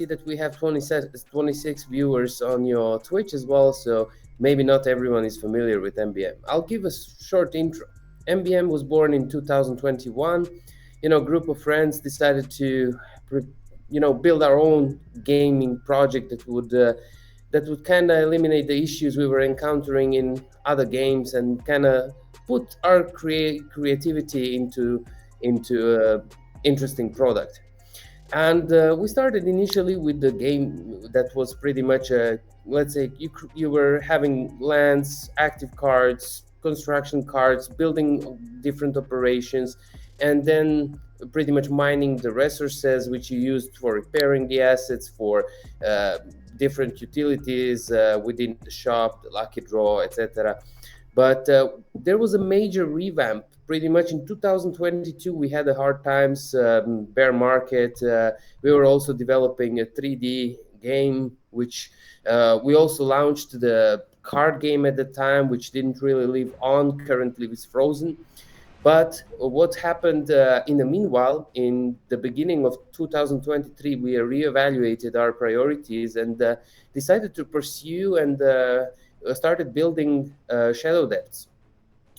that we have 26 viewers on your Twitch as well, so maybe not everyone is familiar with MBM. I'll give a short intro. MBM was born in 2021. Group of friends decided to, build our own gaming project that would kind of eliminate the issues we were encountering in other games and kind of put our creativity into interesting product. And we started initially with the game that was pretty much let's say you were having lands, active cards, construction cards, building different operations, and then pretty much mining the resources which you used for repairing the assets, for uh, different utilities within the shop, the lucky draw, etc. But there was a major revamp. Pretty much in 2022, we had a hard times, bear market. We were also developing a 3D game, which we also launched the card game at the time, which didn't really live on. Currently, it's frozen. But what happened in the meanwhile, in the beginning of 2023, we reevaluated our priorities and decided to pursue and started building Shadow Depths,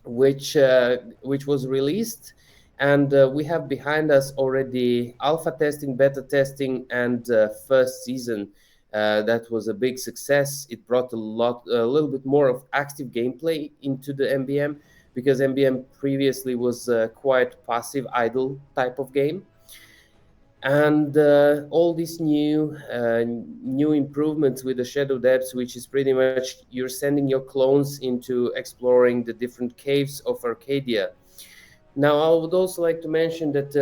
which was released, and we have behind us already alpha testing, beta testing, and first season. That was a big success. It brought a little bit more of active gameplay into the MBM, because MBM previously was quite passive, idle type of game. And all these new improvements with the Shadow Depths, which is pretty much you're sending your clones into exploring the different caves of Arcadia. Now, I would also like to mention that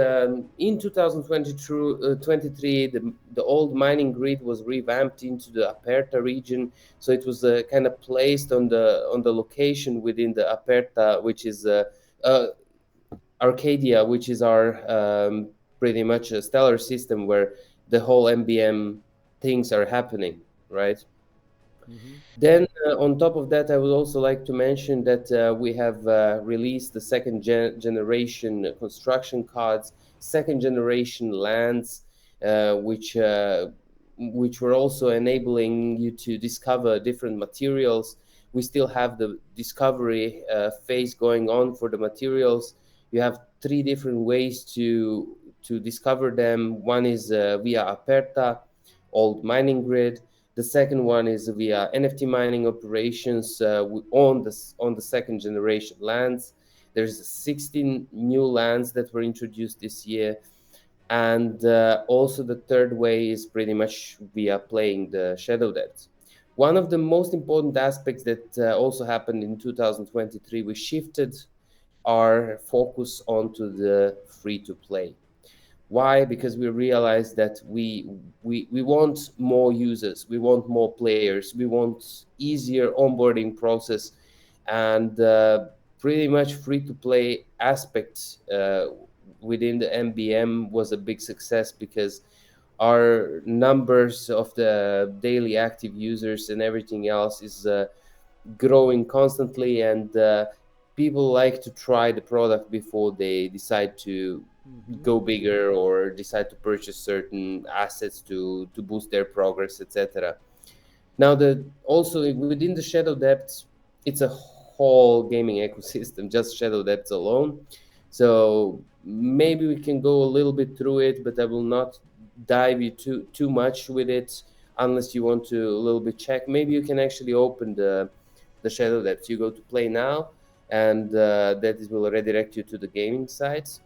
in 2023, the old mining grid was revamped into the Aperta region, so it was kind of placed on the location within the Aperta, which is Arcadia, which is our pretty much a stellar system where the whole MBM things are happening, right? Mm-hmm. Then, on top of that, I would also like to mention that we have released the second generation construction cards, second generation lands, which were also enabling you to discover different materials. We still have the discovery phase going on for the materials. You have three different ways to discover them. One is via Aperta, old mining grid. The second one is via NFT mining operations on the second generation lands. There's 16 new lands that were introduced this year. And also the third way is pretty much via playing the Shadow Depths. One of the most important aspects that also happened in 2023, we shifted our focus onto the free to play. Why? Because we realized that we want more users, we want more players, we want easier onboarding process, and pretty much free to play aspect within the MBM was a big success, because our numbers of the daily active users and everything else is growing constantly, and people like to try the product before they decide to Mm-hmm. go bigger or decide to purchase certain assets to boost their progress, etc. Now, the also within the Shadow Depths, it's a whole gaming ecosystem, just Shadow Depths alone. So maybe we can go a little bit through it, but I will not dive you too much with it unless you want to a little bit check. Maybe you can actually open the Shadow Depths. You go to play now, and will redirect you to the gaming sites,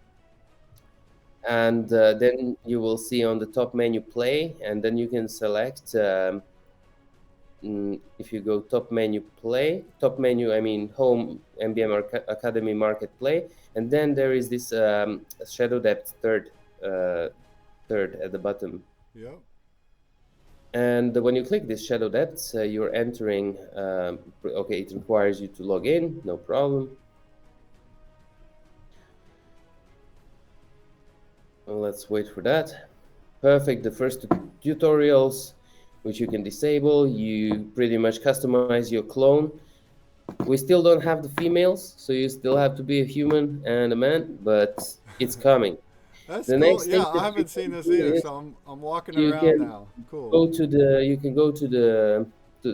and then you will see on the top menu play, and then you can select if you go top menu, I mean home, MBM Academy Market Play, and then there is this Shadow Depth third at the bottom. Yeah. And when you click this Shadow Depths, you're entering, okay, it requires you to log in, no problem. Let's wait for that. Perfect. The first tutorials, which you can disable, you pretty much customize your clone. We still don't have the females, so you still have to be a human and a man, but it's coming. That's The cool. next thing Yeah, I that you haven't seen can this do either, is so I'm walking it you around can now. Cool. go to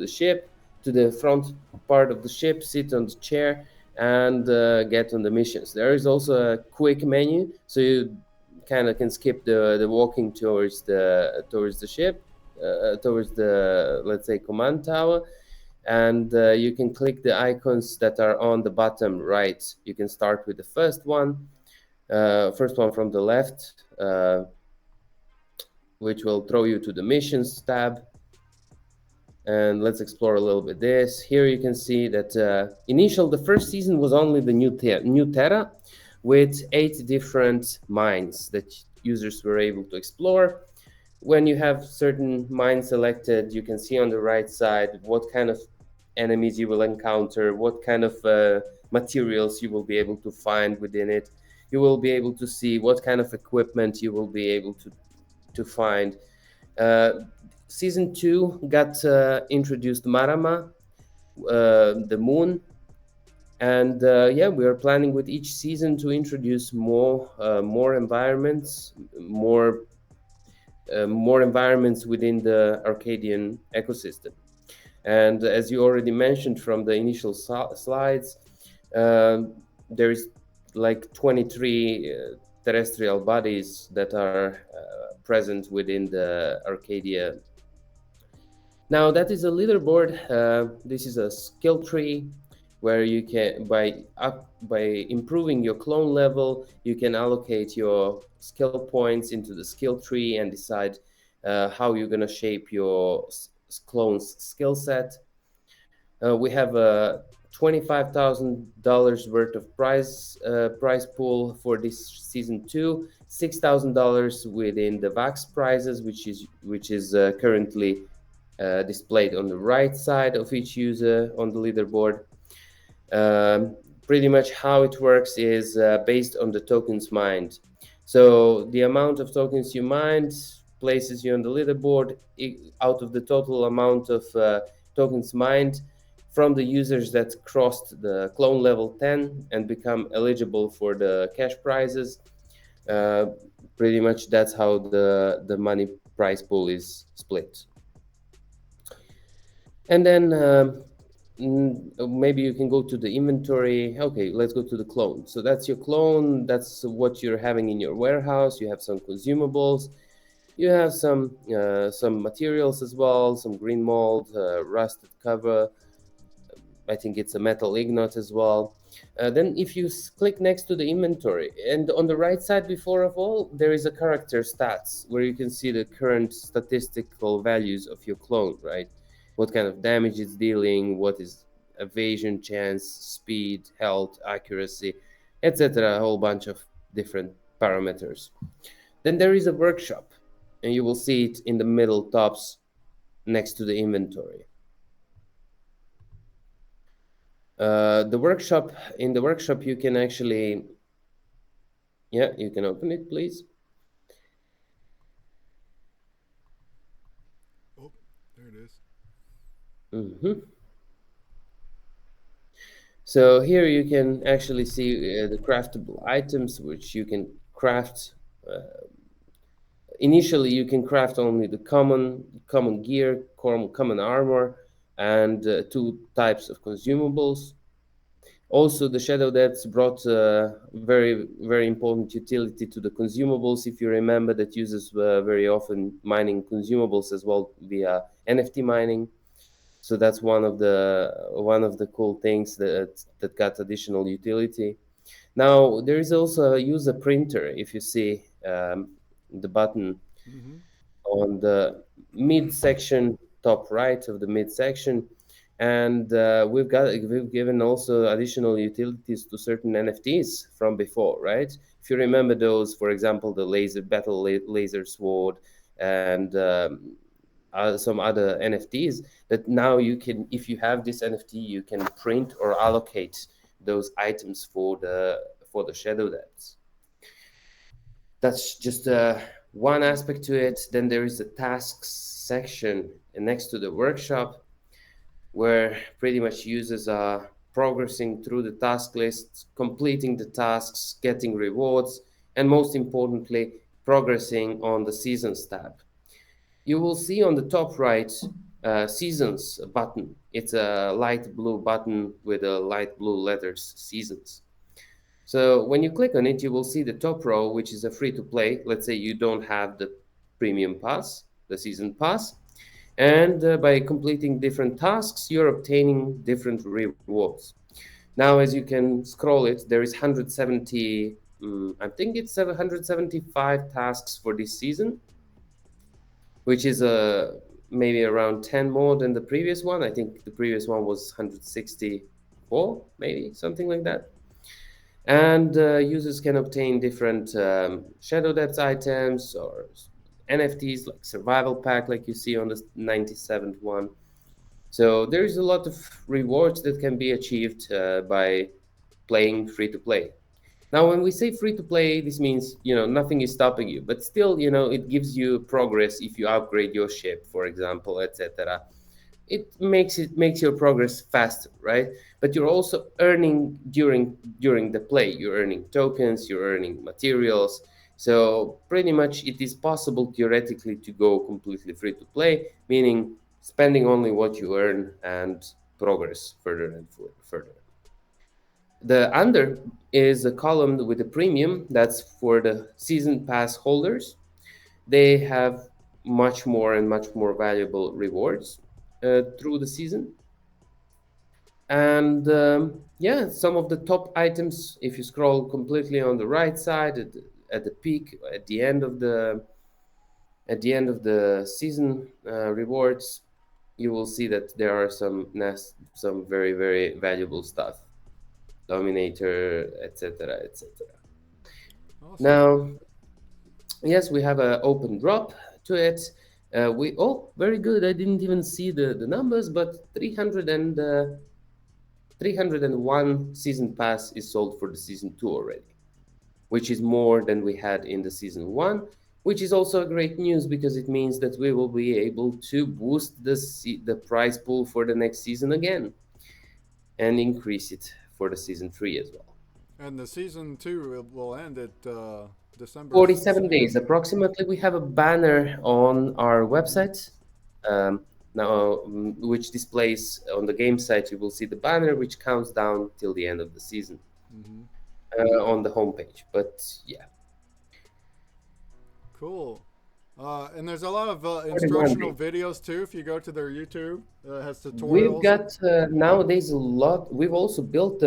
the ship, to the front part of the ship, sit on the chair, and get on the missions. There is also a quick menu, so you kind of can skip the walking towards the ship, towards the, let's say, command tower, and you can click the icons that are on the bottom right. You can start with the first one from the left, which will throw you to the missions tab. And let's explore a little bit this. Here you can see that the first season was only the new Terra, with 8 different mines that users were able to explore. When you have certain mines selected, you can see on the right side what kind of enemies you will encounter, what kind of materials you will be able to find within it. You will be able to see what kind of equipment you will be able to find. uh, Season 2 got introduced Marama, the moon, and yeah, we are planning with each season to introduce more environments, more environments within the Arcadian ecosystem. And as you already mentioned from the initial slides, there is like 23 terrestrial bodies that are present within the Arcadia. Now that is a leaderboard. This is a skill tree where you can, by improving your clone level, you can allocate your skill points into the skill tree and decide how you're gonna shape your clone's skill set. We have a $25,000 worth of prize pool for this season two. $6,000 within the WAX prizes, which is currently displayed on the right side of each user on the leaderboard. Pretty much how it works is based on the tokens mined. So the amount of tokens you mined places you on the leaderboard. Out of the total amount of tokens mined from the users that crossed the clone level 10 and become eligible for the cash prizes. Uh, Pretty much that's how the money prize pool is split. And then maybe you can go to the inventory. Okay, let's go to the clone. So that's your clone. That's what you're having in your warehouse. You have some consumables. You have some materials as well, some green mold, rusted cover. I think it's a metal ingot as well. Then if you click next to the inventory, and on the right side before of all, there is a character stats where you can see the current statistical values of your clone, right? What kind of damage it's dealing, what is evasion chance, speed, health, accuracy, etc. A whole bunch of different parameters. Then there is a workshop, and you will see it in the middle tops next to the inventory. The workshop, in the workshop you can actually, yeah, you can open it, please. Oh, there it is. So here you can actually see the craftable items which you can craft. Initially you can craft only the common gear, common armor, and 2 types of consumables. Also, the shadow depths brought very important utility to the consumables. If you remember, that users were very often mining consumables as well via NFT mining. So that's one of the cool things that got additional utility. Now there is also a user printer. If you see the button Mm-hmm. on the mid section, top right of the mid section, and we've given also additional utilities to certain NFTs from before, right? If you remember those, for example, the laser sword, and some other NFTs, that now you can, if you have this NFT, you can print or allocate those items for the shadow depths. That's just one aspect to it. Then there is a tasks section next to the workshop, where pretty much users are progressing through the task list, completing the tasks, getting rewards. and most importantly, progressing on the Seasons tab. You will see on the top right Seasons button. It's a light blue button with a light blue letters Seasons. So when you click on it, you will see the top row, which is a free to play. Let's say you don't have the premium pass, the season pass. And by completing different tasks, you're obtaining different rewards. Now, as you can scroll it, there is 170, I think it's 175 tasks for this season, which is maybe around 10 more than the previous one. I think the previous one was 164, maybe something like that. And users can obtain different shadow depth items or NFTs like survival pack, like you see on the 97th one. So there is a lot of rewards that can be achieved by playing free to play. Now, when we say free to play, this means nothing is stopping you, but still it gives you progress if you upgrade your ship, for example, etc. It makes your progress faster, right? But you're also earning during the play. You're earning tokens, you're earning materials. So pretty much it is possible theoretically to go completely free to play, meaning spending only what you earn and progress further and further. The under is a column with the premium. That's for the season pass holders. They have much more and much more valuable rewards through the season. And yeah, some of the top items, if you scroll completely on the right side at the peak, at the end of the season rewards, you will see that there are some very very valuable stuff, Dominator, etc., etc. Awesome. Now, yes, we have an open drop to it. We very good. I didn't even see the numbers, but 301 season pass is sold for the season 2 already, which is more than we had in the season 1, which is also a great news because it means that we will be able to boost the prize pool for the next season again and increase it for the season 3 as well. And the season 2 will end at December 47 2nd. days approximately. We have a banner on our website um, now, which displays on the game site. You will see the banner which counts down till the end of the season Mm-hmm. on the homepage. But yeah, Cool. And there's a lot of 41 instructional days. videos too. If you go to their YouTube, it has We've tutorials. got nowadays a lot. We've also built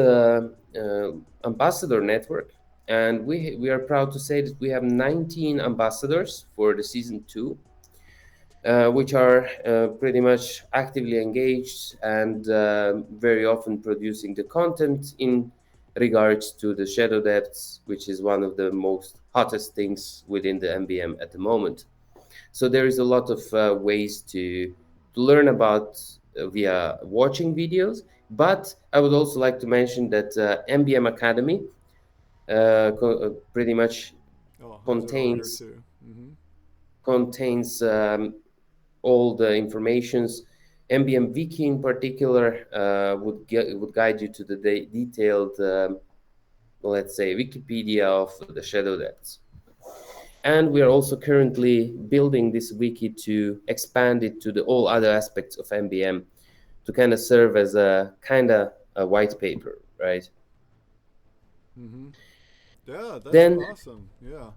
ambassador network, and we are proud to say that we have 19 ambassadors for the season 2, which are pretty much actively engaged and very often producing the content in regards to the shadow depths, which is one of the most hottest things within the MBM at the moment. So there is a lot of ways to learn about via watching videos. But I would also like to mention that MBM Academy pretty much Oh, has it on here contains too. Mm-hmm. contains all the informations. MBM Wiki in particular would guide you to the detailed, let's say, Wikipedia of the shadow depths. And we are also currently building this wiki to expand it to the all other aspects of MBM to kind of serve as a kind of a white paper, right? Mm-hmm. Yeah, that's Then awesome. Yeah.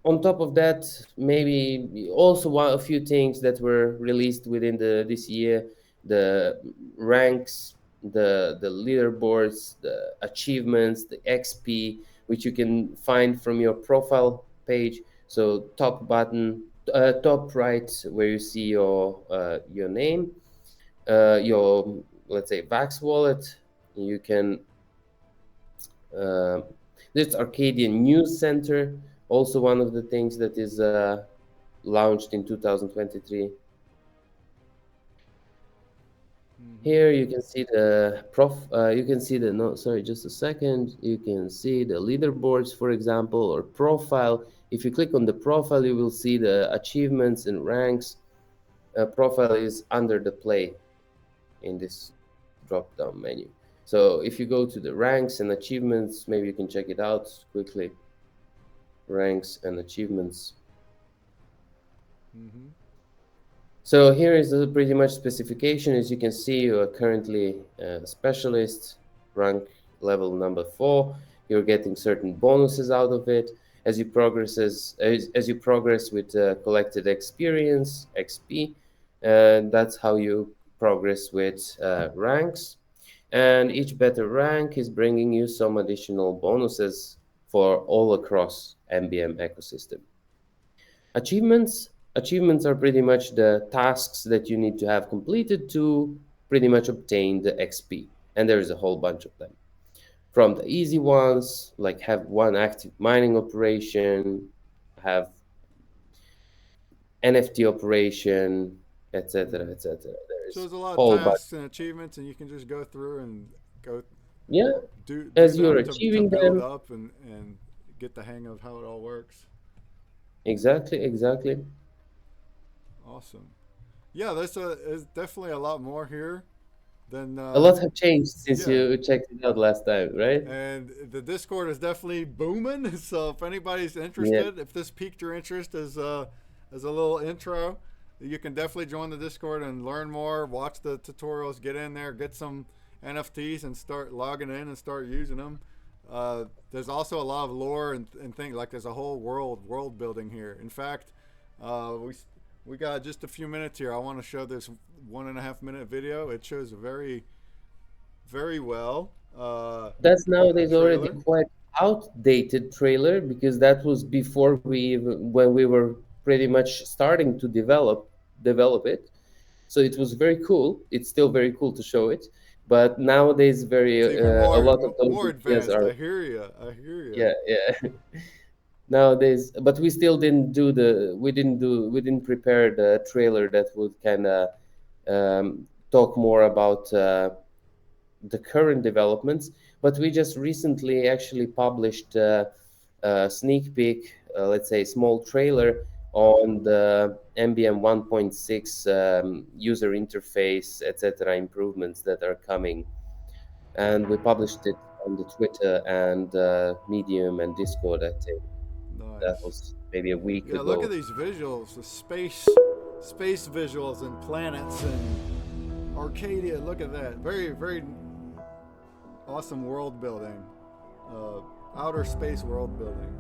on top of that, maybe also a few things that were released within this year: the ranks, the leaderboards, the achievements, the XP, which you can find from your profile page. So top right, where you see your name, your, let's say, Vax wallet. You can uh, this Arcadian News Center, also one of the things that is launched in 2023. Mm-hmm. Here you can see the you can see the, no, sorry, just a second. You can see the leaderboards, for example, or profile. If you click on the profile, you will see the achievements and ranks. Profile is under the play in this drop down menu. So if you go to the ranks and achievements, maybe you can check it out quickly. ranks, and achievements. Mm-hmm. So here is the pretty much specification. As you can see, you are currently a specialist, rank level number 4. You're getting certain bonuses out of it as you as you progress with collected experience, XP, and that's how you progress with ranks. And each better rank is bringing you some additional bonuses for all across MBM ecosystem. Achievements are pretty much the tasks that you need to have completed to pretty much obtain the XP. And there's a whole bunch of them. From the easy ones, like have one active mining operation, have NFT operation, etc., etc. There So is there's a lot of whole bunch. tasks and achievements, and you can just go through and go Yeah, do as you're them to achieving build them, up and get the hang of how it all works. exactly. Awesome. Yeah, there's definitely a lot more here than A lot have changed since yeah. you checked it out last time, right? And the Discord is definitely booming. So if anybody's Yeah, interested, if this piqued your interest as a little intro, you can definitely join the Discord and learn more. Watch the tutorials, get in there, get some NFTs, and start logging in and start using them. There's also a lot of lore and things like there's a whole world building here. In fact, we got just a few minutes here. I want to show this 1.5 minute video. It shows very well. that's nowadays already Trailer. quite outdated trailer because that was before when we were pretty much starting to develop it. So it was very cool. It's still very cool to show it, but nowadays very It's even a lot of those more ideas advanced. are I hear you. I hear you. yeah. Nowadays, but we still didn't do we didn't prepare the trailer that would kind of talk more about the current developments, but we just recently actually published a sneak peek, let's say small trailer on the MBM 1.6 user interface, etc. improvements that are coming. And we published it on the Twitter and Medium and Discord, I think. That Nice. was maybe a week Yeah, look at ago. these visuals, the space visuals and planets and Arcadia. Look at that. Very awesome world building. Outer space world building.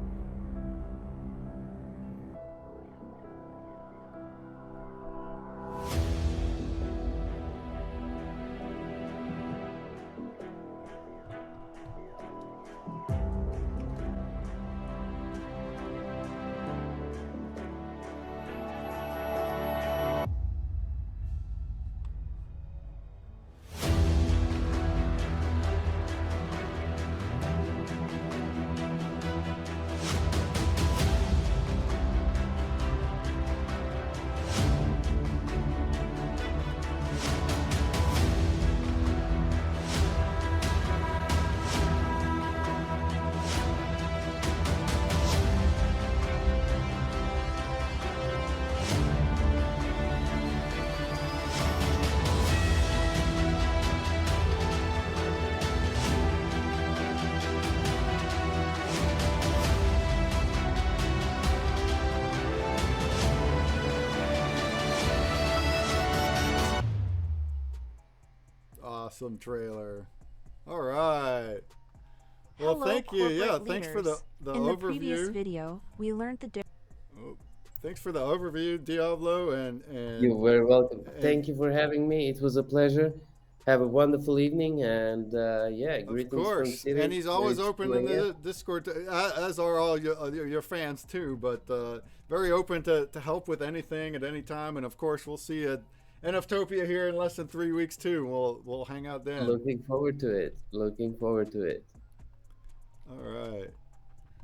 Awesome trailer. All right. Well, Hello, thank you. Yeah, corporate thanks for leaders. the In the previous overview. video, we learned the Oh, thanks for the overview, Diablo, You're very welcome. and Thank you for having me. It was a pleasure. Have a wonderful evening, and yeah, of greetings from the course, city. and he's always It's open 2 in a.m. the Discord, as are all your fans too. But very open to help with anything at any time. And of course, we'll see you at NFTOPIA here in less than 3 weeks too. We'll hang out then. Looking forward to it. Looking forward to it. All right.